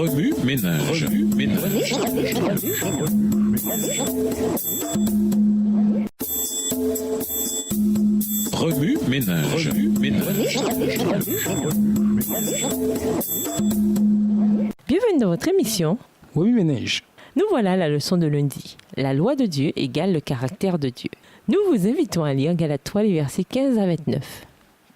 Remue ménage. Remue ménage. Bienvenue dans votre émission. Remue ménage. Nous voilà à la leçon de lundi. La loi de Dieu égale le caractère de Dieu. Nous vous invitons à lire Galates 3, les versets 15 à 29.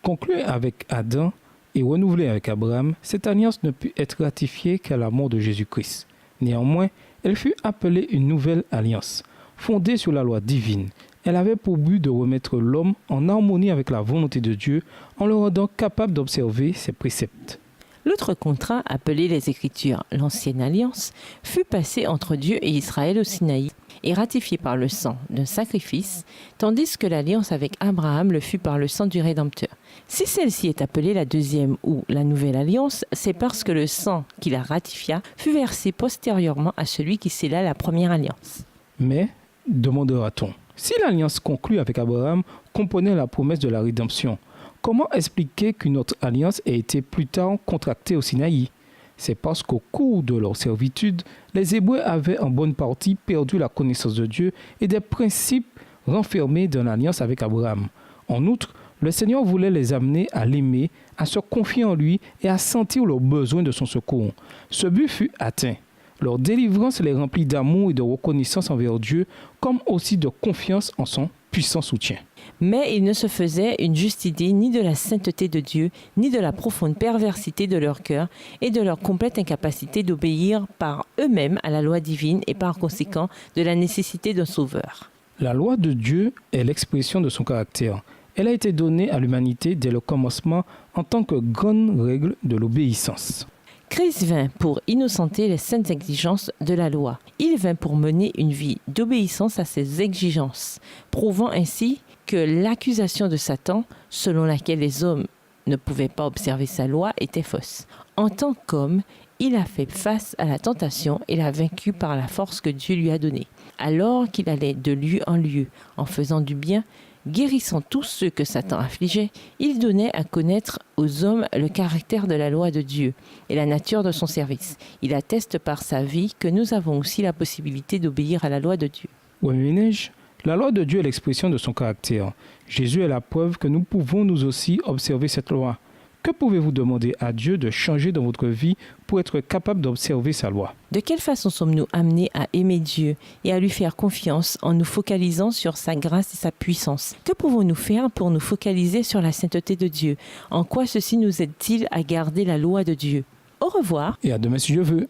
Conclue avec Adam et renouvelée avec Abraham, cette alliance ne put être ratifiée qu'à la mort de Jésus-Christ. Néanmoins, elle fut appelée une nouvelle alliance, fondée sur la loi divine. Elle avait pour but de remettre l'homme en harmonie avec la volonté de Dieu en le rendant capable d'observer ses préceptes. L'autre contrat, appelé les Écritures l'Ancienne Alliance, fut passé entre Dieu et Israël au Sinaï et ratifié par le sang d'un sacrifice, tandis que l'alliance avec Abraham le fut par le sang du Rédempteur. Si celle-ci est appelée la deuxième ou la nouvelle alliance, c'est parce que le sang qui la ratifia fut versé postérieurement à celui qui scella la première alliance. Mais, demandera-t-on, si l'alliance conclue avec Abraham comprenait la promesse de la rédemption, comment expliquer qu'une autre alliance ait été plus tard contractée au Sinaï? C'est parce qu'au cours de leur servitude, les Hébreux avaient en bonne partie perdu la connaissance de Dieu et des principes renfermés dans l'alliance avec Abraham. En outre, le Seigneur voulait les amener à l'aimer, à se confier en lui et à sentir leurs besoins de son secours. Ce but fut atteint. Leur délivrance les remplit d'amour et de reconnaissance envers Dieu, comme aussi de confiance en son puissant soutien. Mais ils ne se faisaient une juste idée ni de la sainteté de Dieu, ni de la profonde perversité de leur cœur et de leur complète incapacité d'obéir par eux-mêmes à la loi divine et par conséquent de la nécessité d'un sauveur. La loi de Dieu est l'expression de son caractère. Elle a été donnée à l'humanité dès le commencement en tant que grande règle de l'obéissance. Christ vint pour innocenter les saintes exigences de la loi. Il vint pour mener une vie d'obéissance à ces exigences, prouvant ainsi que l'accusation de Satan, selon laquelle les hommes ne pouvaient pas observer sa loi, était fausse. En tant qu'homme, il a fait face à la tentation et l'a vaincu par la force que Dieu lui a donnée. Alors qu'il allait de lieu en lieu, en faisant du bien, guérissant tous ceux que Satan affligeait, il donnait à connaître aux hommes le caractère de la loi de Dieu et la nature de son service. Il atteste par sa vie que nous avons aussi la possibilité d'obéir à la loi de Dieu. Oui, ménage. La loi de Dieu est l'expression de son caractère. Jésus est la preuve que nous pouvons nous aussi observer cette loi. Que pouvez-vous demander à Dieu de changer dans votre vie pour être capable d'observer sa loi? De quelle façon sommes-nous amenés à aimer Dieu et à lui faire confiance en nous focalisant sur sa grâce et sa puissance? Que pouvons-nous faire pour nous focaliser sur la sainteté de Dieu? En quoi ceci nous aide-t-il à garder la loi de Dieu? Au revoir. Et à demain si Dieu veut.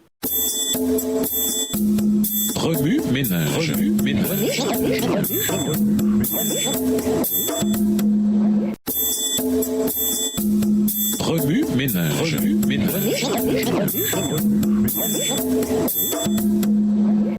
Remue ménage. Remue ménage.